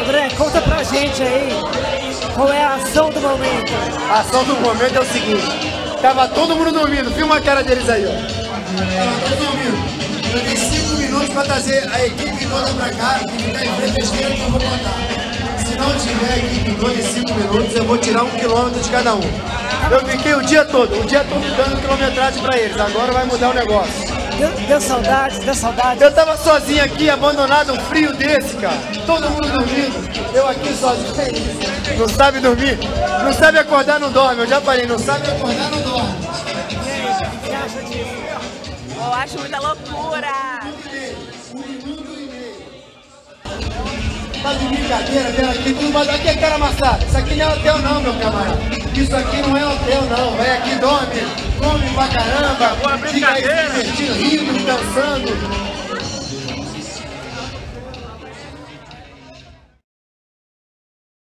André, conta pra gente aí qual é a ação do momento. A ação do momento é o seguinte: tava todo mundo dormindo, filma a cara deles aí, ó. Tava todo dormindo. Eu tenho 5 minutos pra trazer a equipe toda pra cá e ficar em frente à esquerda que eu vou contar. Se não tiver equipe toda em 5 minutos, eu vou tirar 1 quilômetro de cada um. Eu fiquei o dia todo dando quilometragem pra eles. Agora vai mudar o negócio. Deu saudade, deu saudade. Eu tava sozinho aqui, abandonado, um frio desse, cara. Todo mundo dormindo. Eu aqui sozinho. Não sabe dormir? Não sabe acordar, não dorme. Eu já falei, não sabe acordar, não dorme. O que você acha disso? Eu acho muita loucura. 1 minuto e meio. Tá de brincadeira, vendo aqui, tudo mas aqui é cara amassada. Isso aqui não é hotel não, meu camarada. Isso aqui não é hotel não. Vai aqui, dorme, come pra caramba, fica aí se divertindo, rindo, dançando.